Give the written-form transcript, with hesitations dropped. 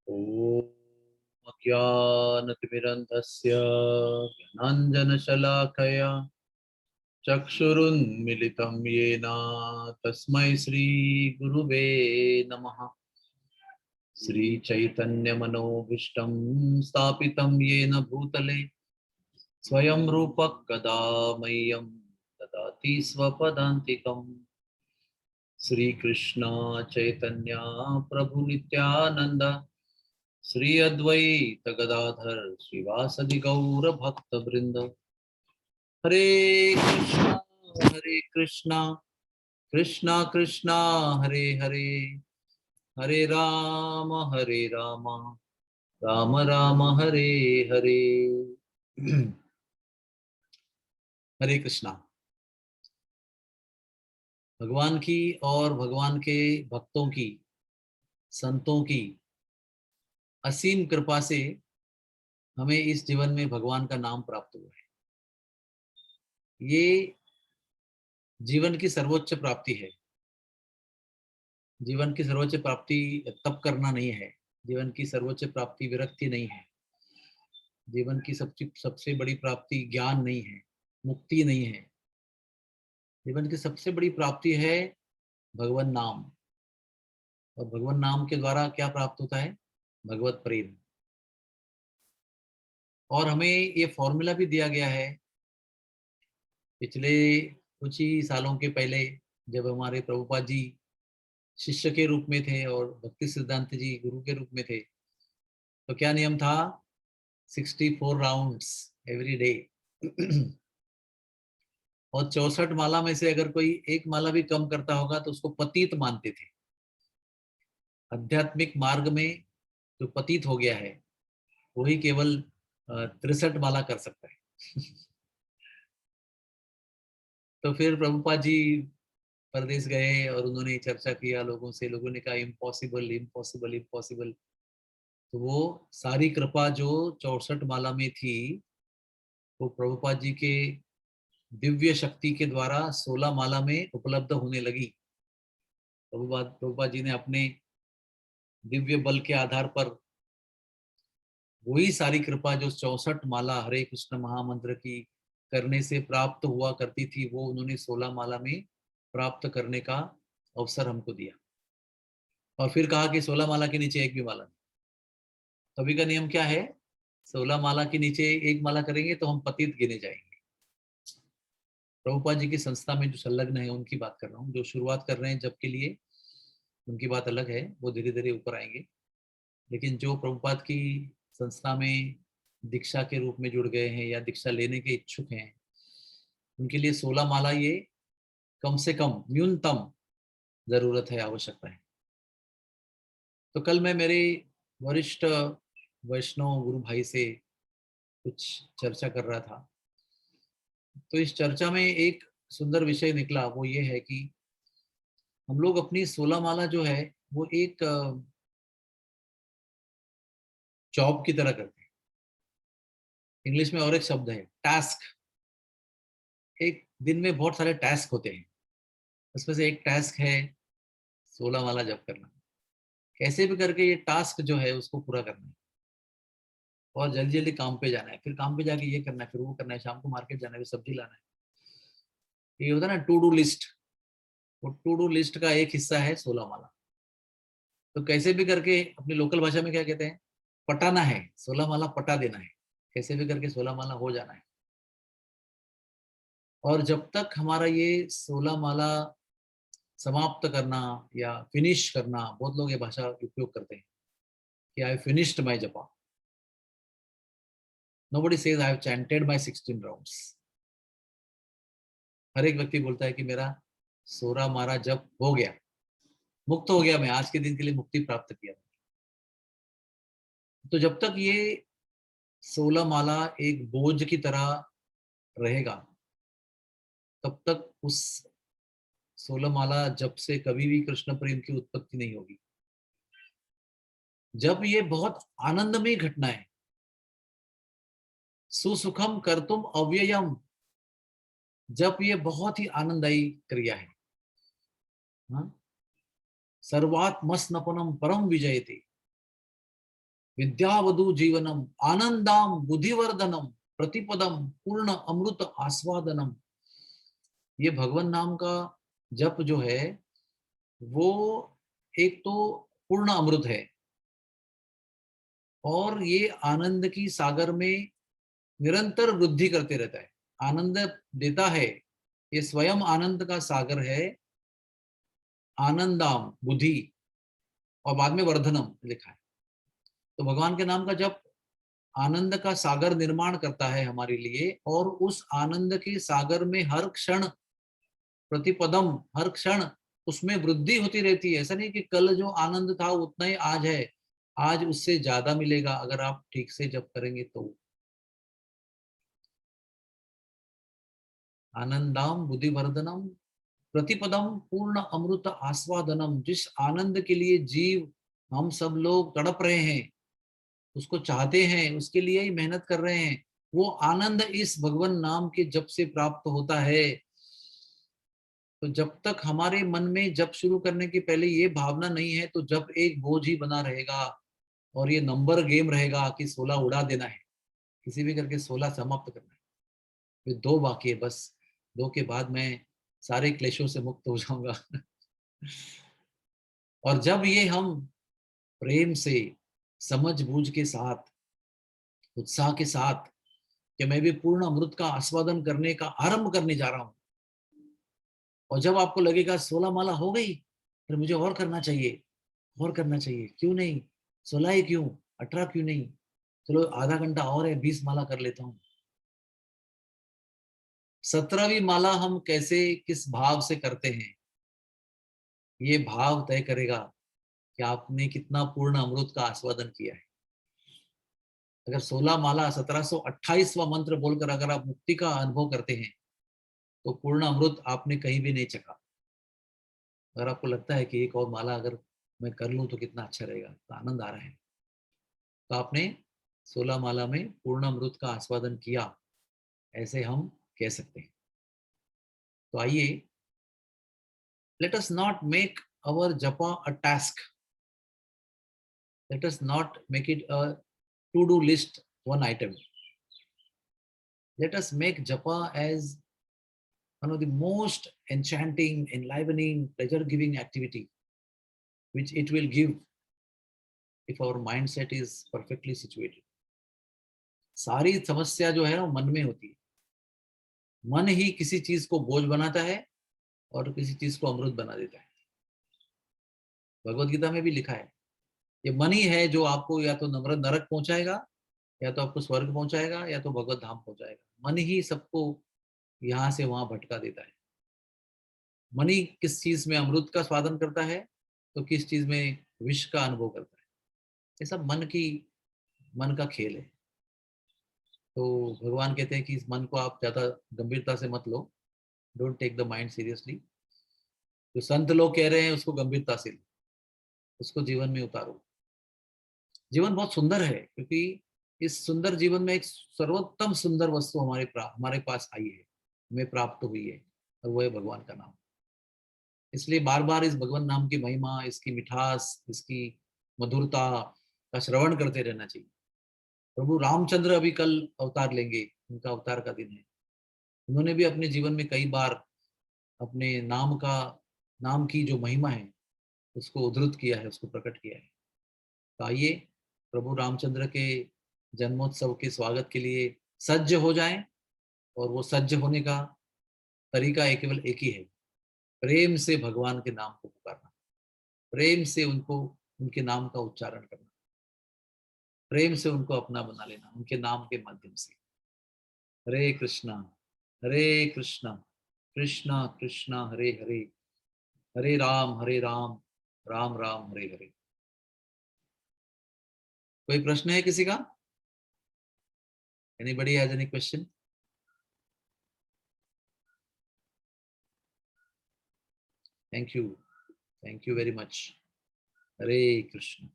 ॐ अज्ञानतिमिरन्धस्य ज्ञानाञ्जनशलाकया चक्षुरुन्मिलितं येन तस्मै श्रीगुरुवे नमः। श्रीचैतन्यमनोभीष्टं स्थापितं येन भूतले स्वयं रूपः कदा मह्यं ददाति स्वपदान्तिकम्। श्रीकृष्ण चैतन्य प्रभु नित्यानंद श्री अद्वैत गदाधर श्रीवासदि गौर भक्त वृंद। हरे कृष्णा कृष्णा कृष्णा हरे हरे, हरे राम राम राम हरे हरे। हरे कृष्णा। भगवान की और भगवान के भक्तों की, संतों की असीम कृपा से हमें इस जीवन में भगवान का नाम प्राप्त हुआ है। ये जीवन की सर्वोच्च प्राप्ति है। जीवन की सर्वोच्च प्राप्ति तप करना नहीं है। जीवन की सर्वोच्च प्राप्ति विरक्ति नहीं है। जीवन की सबसे सबसे बड़ी प्राप्ति ज्ञान नहीं है, मुक्ति नहीं है। जीवन की सबसे बड़ी प्राप्ति है भगवान नाम। और भगवान नाम के द्वारा क्या प्राप्त होता है? भगवत प्रेम। और हमें ये फॉर्मूला भी दिया गया है पिछले कुछ ही सालों के पहले, जब हमारे प्रभुपाद जी शिष्य के रूप में थे और भक्ति सिद्धांत जी गुरु के रूप में थे। तो क्या नियम था? 64 राउंड्स एवरी डे। और 64 माला में से अगर कोई एक माला भी कम करता होगा तो उसको पतित मानते थे। आध्यात्मिक मार्ग में जो पतित हो गया है वही केवल 63 माला कर सकता है। तो फिर प्रभुपाद जी परदेश गए और उन्होंने चर्चा किया लोगों से। लोगों ने कहा इम्पॉसिबल इम्पॉसिबल इम्पॉसिबल। तो वो सारी कृपा जो 64 माला में थी वो प्रभुपाद जी के दिव्य शक्ति के द्वारा 16 माला में उपलब्ध होने लगी। प्रभुपाद जी ने अपने दिव्य बल के आधार पर वही सारी कृपा जो 64 माला हरे कृष्ण महामंत्र की करने से प्राप्त हुआ करती थी, वो उन्होंने 16 माला में प्राप्त करने का अवसर हमको दिया। और फिर कहा कि 16 माला के नीचे एक भी माला नहीं। तभी का नियम क्या है? 16 माला के नीचे एक माला करेंगे तो हम पतित गिने जाएंगे। प्रभुपाद जी की संस्था में जो संलग्न है उनकी बात कर रहा हूँ। जो शुरुआत कर रहे हैं जब के लिए, उनकी बात अलग है, वो धीरे धीरे ऊपर आएंगे। लेकिन जो प्रभुपाद की संस्था में दीक्षा के रूप में जुड़ गए हैं या दीक्षा लेने के इच्छुक हैं, उनके लिए 16 माला ये कम से कम न्यूनतम जरूरत है, आवश्यकता है। तो कल मैं मेरे वरिष्ठ वैष्णव गुरु भाई से कुछ चर्चा कर रहा था। तो इस चर्चा में एक सुंदर विषय निकला, वो ये है कि हम लोग अपनी 16 माला जो है वो एक जॉब की तरह करते हैं। इंग्लिश में और एक शब्द है टास्क। एक दिन में बहुत सारे टास्क होते हैं, उसमें से एक टास्क है 16 माला जप करना। कैसे भी करके ये टास्क जो है उसको पूरा करना है और जल्दी जल्दी काम पे जाना है। फिर काम पे जाके ये करना है, फिर वो करना है, शाम को मार्केट जाना है, फिर सब्जी लाना है। ये होता है ना टू डू लिस्ट। वो टू डू लिस्ट का एक हिस्सा है 16 माला। तो कैसे भी करके अपनी लोकल भाषा में क्या कहते हैं, पटाना है। 16 माला पटा देना है। कैसे भी करके 16 माला हो जाना है। और जब तक हमारा ये 16 माला समाप्त करना या फिनिश करना, बहुत लोग ये भाषा उपयोग करते हैं कि I finished my japa. Nobody says I have chanted my 16 rounds. हर एक व्यक्ति बोलता है कि मेरा 16 माला जप हो गया, मुक्त हो गया, मैं आज के दिन के लिए मुक्ति प्राप्त किया। तो जब तक ये 16 माला एक बोझ की तरह रहेगा, तब तक उस 16 माला जप से कभी भी कृष्ण प्रेम की उत्पत्ति नहीं होगी। जब ये बहुत आनंदमय घटना है, सुसुखम कर्तुम अव्ययम, जब ये बहुत ही आनंददायी क्रिया है। हाँ? सर्वात्मस्नपनम परम विजयते। विद्यावधु जीवनम आनंदाम बुद्धिवर्धनम प्रतिपदम पूर्ण अमृत आस्वादनम। ये भगवान नाम का जप जो है वो एक तो पूर्ण अमृत है और ये आनंद की सागर में निरंतर वृद्धि करते रहता है, आनंद देता है। ये स्वयं आनंद का सागर है। आनंदाम बुद्धि और बाद में वर्धनम लिखा है। तो भगवान के नाम का जप आनंद का सागर निर्माण करता है हमारे लिए, और उस आनंद के सागर में हर क्षण प्रतिपदम, हर क्षण उसमें वृद्धि होती रहती है। ऐसा नहीं कि कल जो आनंद था उतना ही आज है, आज उससे ज्यादा मिलेगा अगर आप ठीक से जप करेंगे तो। आनंदाम बुद्धिवर्धनम प्रतिपदम पूर्ण अमृत आस्वादनम। जिस आनंद के लिए जीव हम सब लोग तड़प रहे हैं, उसको चाहते हैं, उसके लिए ही मेहनत कर रहे हैं, वो आनंद इस भगवान नाम के जप से प्राप्त होता है। तो जब तक हमारे मन में जप शुरू करने के पहले ये भावना नहीं है तो जप एक बोझ ही बना रहेगा और ये नंबर गेम रहेगा कि 16 उड़ा देना है, किसी भी करके 16 समाप्त करना है। फिर 2 बाकी है बस, 2 के बाद मैं सारे क्लेशों से मुक्त हो जाऊंगा। और जब ये हम प्रेम से, समझ बूझ के साथ, उत्साह के साथ कि मैं भी पूर्ण अमृत का आस्वादन करने का आरंभ करने जा रहा हूं, और जब आपको लगेगा 16 माला हो गई, फिर मुझे और करना चाहिए, और करना चाहिए, क्यों नहीं, 16 ही क्यों, 18 क्यों नहीं, चलो आधा घंटा और है, 20 माला कर लेता हूँ। 17वीं माला हम कैसे, किस भाव से करते हैं, ये भाव तय करेगा कि आपने कितना पूर्ण अमृत का आस्वादन किया है। अगर 16 माला 1728वां मंत्र बोलकर अगर आप मुक्ति का अनुभव करते हैं तो पूर्ण अमृत आपने कहीं भी नहीं चखा। अगर आपको लगता है कि एक और माला अगर मैं कर लूं तो कितना अच्छा रहेगा, तो आनंद आ रहा है, तो आपने 16 माला में पूर्ण अमृत का आस्वादन किया, ऐसे हम कह सकते हैं। तो आइए, let us not make our japa a task, let us not make it a to-do list, one item. Let us make japa as one of the most enchanting, enlivening, pleasure-giving activity which it will give if our mindset is perfectly situated. सारी समस्या जो है वो मन में होती है। मन ही किसी चीज को बोझ बनाता है और किसी चीज को अमृत बना देता है। भगवत गीता में भी लिखा है, ये मन ही है जो आपको या तो नरक पहुंचाएगा, या तो आपको स्वर्ग पहुंचाएगा, या तो भगवत धाम पहुंचाएगा। मन ही सबको यहाँ से वहां भटका देता है। मन ही किस चीज में अमृत का स्वादन करता है तो किस चीज में विष का अनुभव करता है। ये सब मन का खेल है। तो भगवान कहते हैं कि इस मन को आप ज्यादा गंभीरता से मत लो, don't take the mind seriously. जो संत लोग कह रहे हैं उसको गंभीरता से लो, उसको जीवन में उतारो। जीवन बहुत सुंदर है, क्योंकि इस सुंदर जीवन में एक सर्वोत्तम सुंदर वस्तु हमारे पास आई है, हमें प्राप्त हुई है, और वो है भगवान का नाम। इसलिए बार बार इस भगवान नाम की महिमा, इसकी मिठास, इसकी मधुरता का श्रवण करते रहना चाहिए। प्रभु रामचंद्र अभी कल अवतार लेंगे, उनका अवतार का दिन है। उन्होंने भी अपने जीवन में कई बार अपने नाम की जो महिमा है उसको उद्धृत किया है, उसको प्रकट किया है। तो आइए प्रभु रामचंद्र के जन्मोत्सव के स्वागत के लिए सज्ज हो जाएं। और वो सज्ज होने का तरीका केवल एक ही है, प्रेम से भगवान के नाम को पुकारना, प्रेम से उनके नाम का उच्चारण करना, प्रेम से उनको अपना बना लेना उनके नाम के माध्यम से। हरे कृष्णा, हरे कृष्णा, कृष्णा कृष्णा हरे हरे, हरे राम, राम राम हरे हरे। कोई प्रश्न है किसी का? Anybody has any question? Thank you, thank you very much. Hare Krishna.